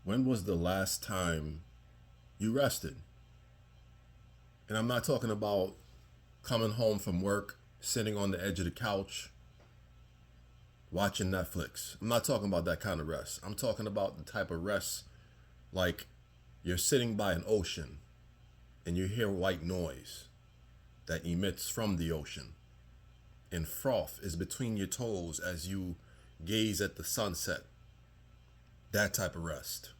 When was the last time you rested? And I'm not talking about coming home from work, sitting on the edge of the couch, watching Netflix. I'm not talking about that kind of rest. I'm talking about the type of rest like you're sitting by an ocean and you hear white noise that emits from the ocean, and froth is between your toes as you gaze at the sunset. That type of rest,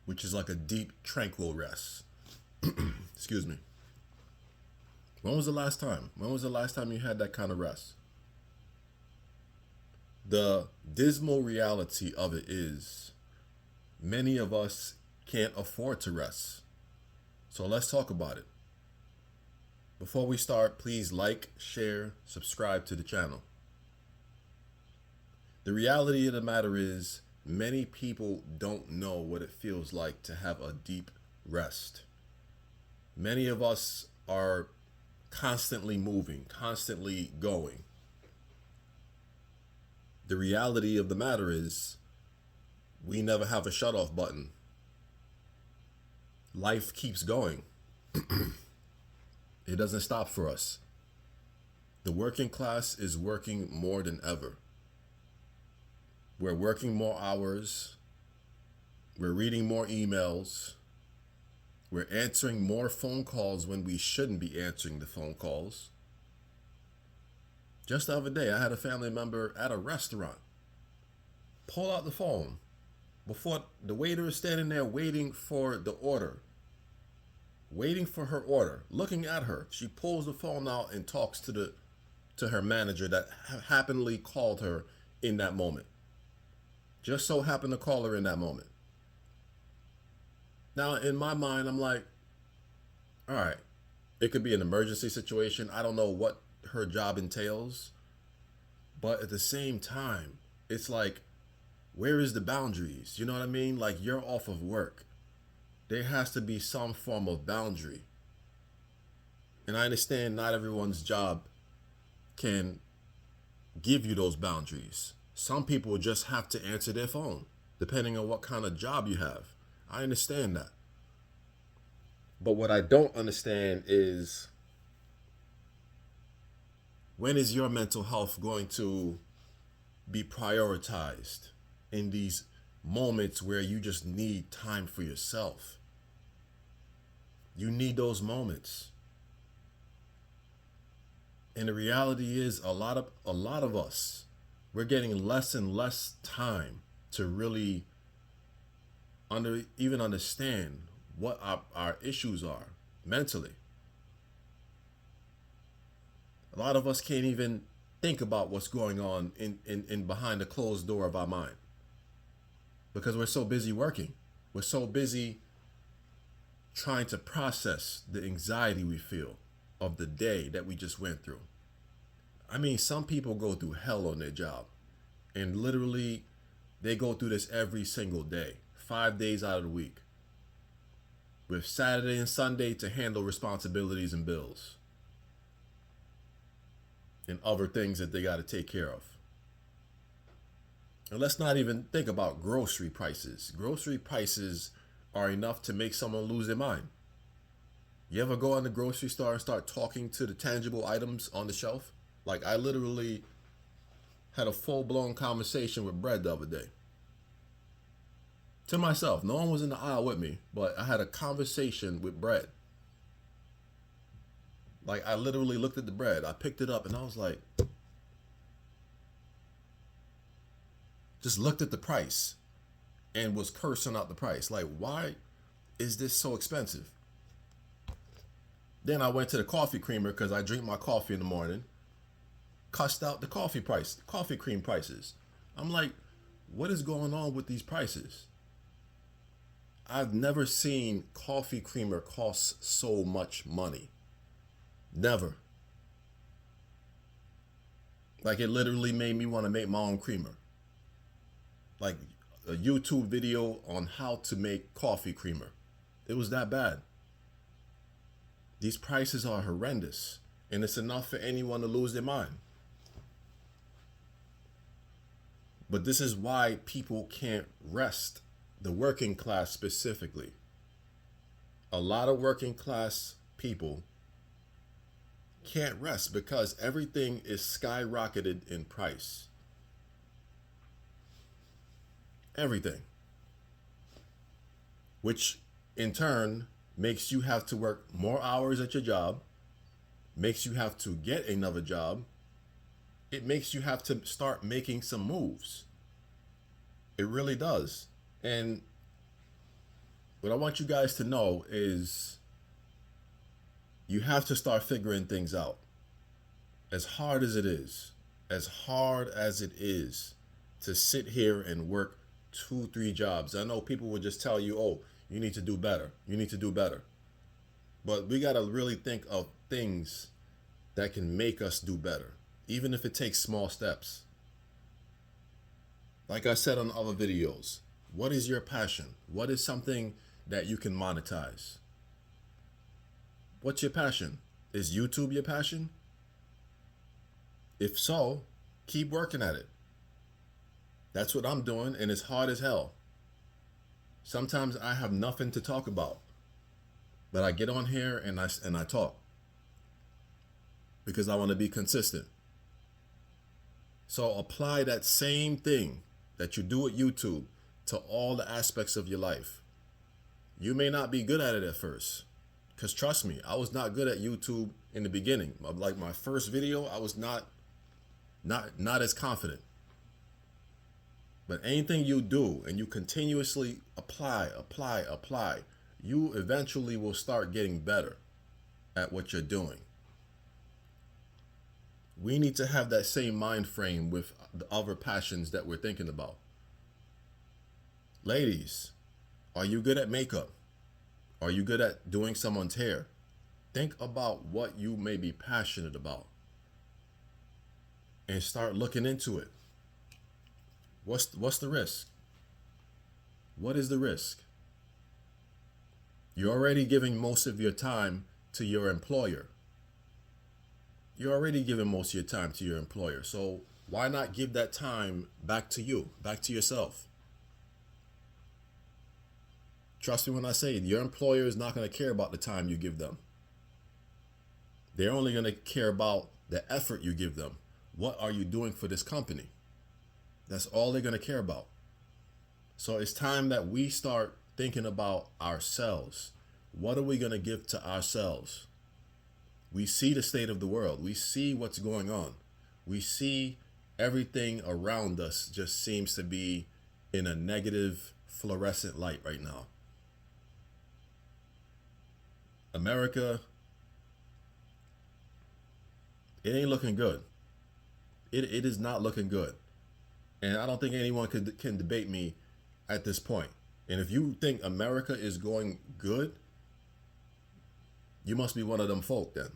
which is like a deep, tranquil rest. Excuse me. When was the last time? When was the last time you had that kind of rest? The dismal reality of it is many of us can't afford to rest. So let's talk about it. Before we start, please like, share, subscribe to the channel. The reality of the matter is many people don't know what it feels like to have a deep rest. Many of us are constantly moving, constantly going. The reality of the matter is we never have a shut-off button. Life keeps going. It doesn't stop for us. The working class is working more than ever. We're working more hours. We're reading more emails. We're answering more phone calls when we shouldn't be answering the phone calls. Just the other day, I had a family member at a restaurant pull out the phone before the waiter is standing there waiting for the order, waiting for her order, looking at her. She pulls the phone out and talks to her manager that happenly called her in that moment. Just so happened to call her in that moment. Now, in my mind, I'm like, all right, it could be an emergency situation. I don't know what her job entails. But at the same time, it's like, where is the boundaries? You know what I mean? Like, you're off of work. There has to be some form of boundary. And I understand not everyone's job can give you those boundaries. Some people just have to answer their phone, depending on what kind of job you have. I understand that. But what I don't understand is, when is your mental health going to be prioritized in these moments where you just need time for yourself? You need those moments. And the reality is a lot of us, we're getting less and less time to really even understand what our issues are mentally. A lot of us can't even think about what's going on in behind the closed door of our mind, because we're so busy working. We're so busy trying to process the anxiety we feel of the day that we just went through. I mean, some people go through hell on their job, and literally they go through this every single day, 5 days out of the week, with Saturday and Sunday to handle responsibilities and bills and other things that they got to take care of. And let's not even think about grocery prices. Grocery prices are enough to make someone lose their mind. You ever go in the grocery store and start talking to the tangible items on the shelf? Like, I literally had a full-blown conversation with bread the other day. To myself. No one was in the aisle with me, but I had a conversation with bread. Like, I literally looked at the bread. I picked it up and I was like, just looked at the price and was cursing out the price. Like, why is this so expensive? Then I went to the coffee creamer because I drink my coffee in the morning. Cussed out the coffee cream prices. I'm like, what is going on with these prices? I've never seen coffee creamer cost so much money. Never. Like, it literally made me want to make my own creamer. Like a YouTube video on how to make coffee creamer. It was that bad. These prices are horrendous, and it's enough for anyone to lose their mind. But this is why people can't rest the working class specifically. A lot of working class people can't rest because everything is skyrocketed in price. Everything. Which in turn makes you have to work more hours at your job, makes you have to get another job. It makes you have to start making some moves. It really does. And what I want you guys to know is you have to start figuring things out. As hard as it is, to sit here and work 2, 3 jobs. I know people would just tell you, oh, you need to do better. You need to do better. But we got to really think of things that can make us do better, even if it takes small steps. Like I said on other videos, what is your passion? What is something that you can monetize? What's your passion? Is YouTube your passion? If so, keep working at it. That's what I'm doing, and it's hard as hell. Sometimes I have nothing to talk about, but I get on here and I talk because I want to be consistent. So apply that same thing that you do at YouTube to all the aspects of your life. You may not be good at it at first, because trust me, I was not good at YouTube in the beginning. Like my first video, I was not as confident. But anything you do and you continuously apply, you eventually will start getting better at what you're doing. We need to have that same mind frame with the other passions that we're thinking about. Ladies, are you good at makeup? Are you good at doing someone's hair? Think about what you may be passionate about and start looking into it. What's the risk? What is the risk? You're already giving most of your time to your employer. You're already giving most of your time to your employer. So why not give that time back to you, back to yourself? Trust me when I say your employer is not going to care about the time you give them. They're only going to care about the effort you give them. What are you doing for this company? That's all they're going to care about. So it's time that we start thinking about ourselves. What are we going to give to ourselves? We see the state of the world. We see what's going on. We see everything around us just seems to be in a negative fluorescent light right now. America, it ain't looking good. It is not looking good. And I don't think anyone can debate me at this point. And if you think America is going good, you must be one of them folk then.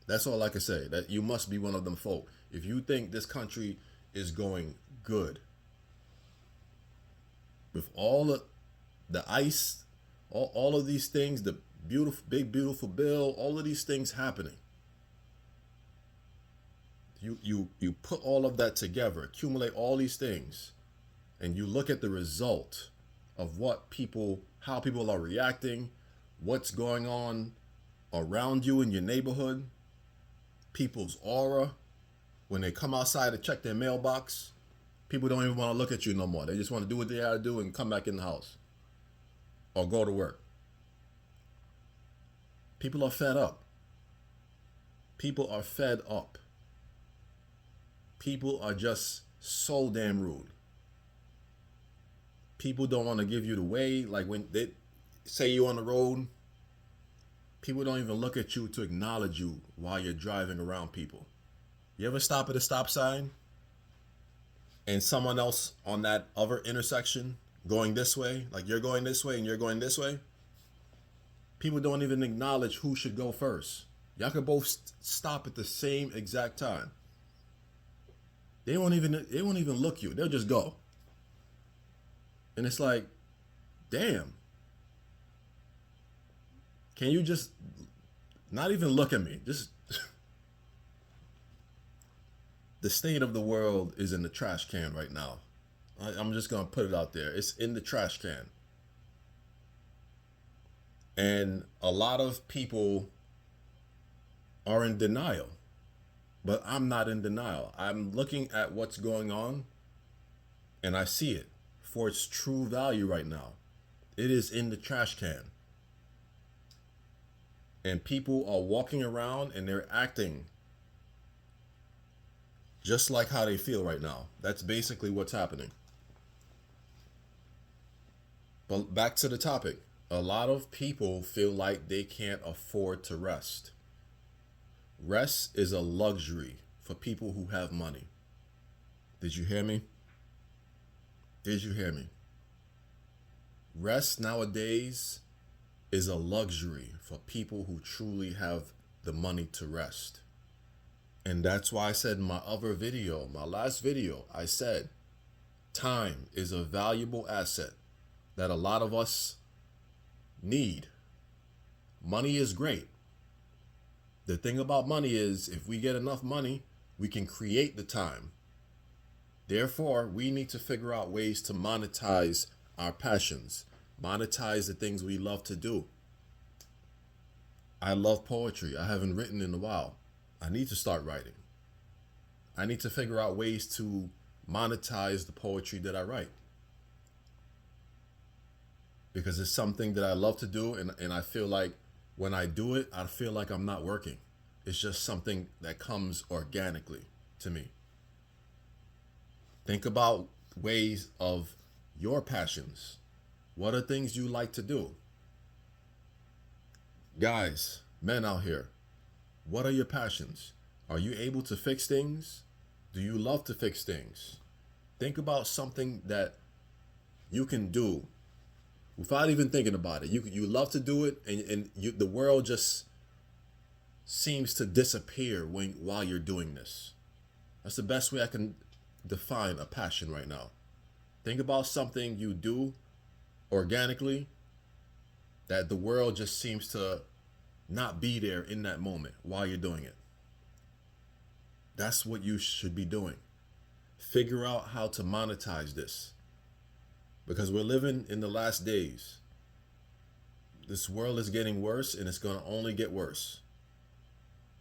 That's all I can say, that you must be one of them folk. If you think this country is going good, with all the ICE, all of these things, the big beautiful bill, all of these things happening. You put all of that together, accumulate all these things, and you look at the result of how people are reacting, what's going on around you in your neighborhood, people's aura. When they come outside to check their mailbox, people don't even want to look at you no more. They just want to do what they gotta do and come back in the house or go to work. People are fed up. People are fed up. People are just so damn rude. People don't want to give you the way. Like when they say you're on the road, people don't even look at you to acknowledge you while you're driving around people. You ever stop at a stop sign and someone else on that other intersection going this way, like you're going this way and you're going this way? People don't even acknowledge who should go first. Y'all could both stop at the same exact time. They won't even look you. They'll just go. And it's like, damn. Can you just not even look at me? Just the state of the world is in the trash can right now. I'm just going to put it out there. It's in the trash can. And a lot of people are in denial, but I'm not in denial. I'm looking at what's going on and I see it for its true value right now. It is in the trash can. And people are walking around and they're acting just like how they feel right now. That's basically what's happening. But back to the topic. A lot of people feel like they can't afford to rest. Rest is a luxury for people who have money. Did you hear me? Did you hear me? Rest nowadays is a luxury for people who truly have the money to rest. And that's why I said in my other video, my last video, I said time is a valuable asset that a lot of us need. Money is great. The thing about money is if we get enough money, we can create the time. Therefore, we need to figure out ways to monetize our passions, monetize the things we love to do. I love poetry. I haven't written in a while. I need to start writing. I need to figure out ways to monetize the poetry that I write. Because it's something that I love to do, and I feel like when I do it, I feel like I'm not working. It's just something that comes organically to me. Think about ways of your passions. What are things you like to do? Guys, men out here, what are your passions? Are you able to fix things? Do you love to fix things? Think about something that you can do without even thinking about it. You love to do it, and the world just seems to disappear while you're doing this. That's the best way I can define a passion right now. Think about something you do organically that the world just seems to not be there in that moment while you're doing it. That's what you should be doing. Figure out how to monetize this. Because we're living in the last days. This world is getting worse, and it's going to only get worse.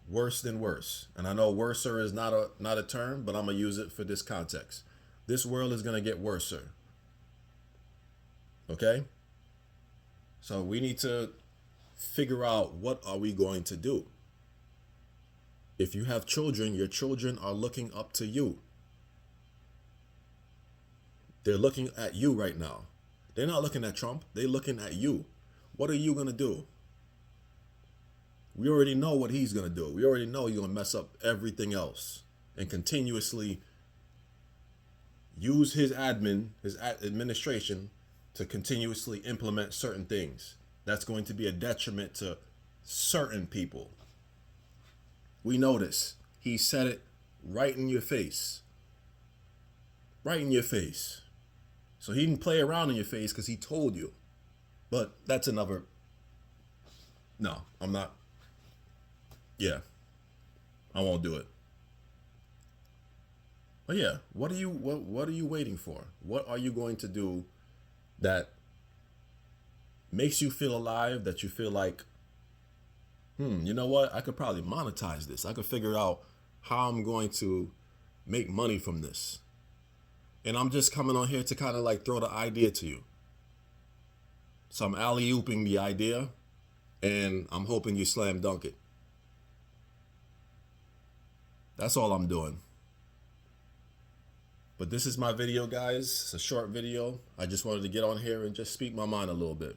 Worse than worse. And I know worser is not a term, but I'm going to use it for this context. This world is going to get worser. Okay? So we need to figure out, what are we going to do? If you have children, your children are looking up to you. They're looking at you right now. They're not looking at Trump. They're looking at you. What are you going to do? We already know what he's going to do. We already know he's going to mess up everything else and continuously use his administration to continuously implement certain things. That's going to be a detriment to certain people. We know this. He said it right in your face. Right in your face. So he didn't play around in your face because he told you. But that's another... No, I'm not... Yeah, I won't do it. But yeah, what are you waiting for? What are you going to do that makes you feel alive, that you feel like, you know what? I could probably monetize this. I could figure out how I'm going to make money from this. And I'm just coming on here to kind of like throw the idea to you. So I'm alley-ooping the idea, and I'm hoping you slam dunk it. That's all I'm doing. But this is my video, guys. It's a short video. I just wanted to get on here and just speak my mind a little bit.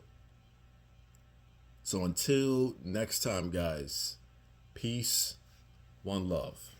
So until next time, guys, peace, one love.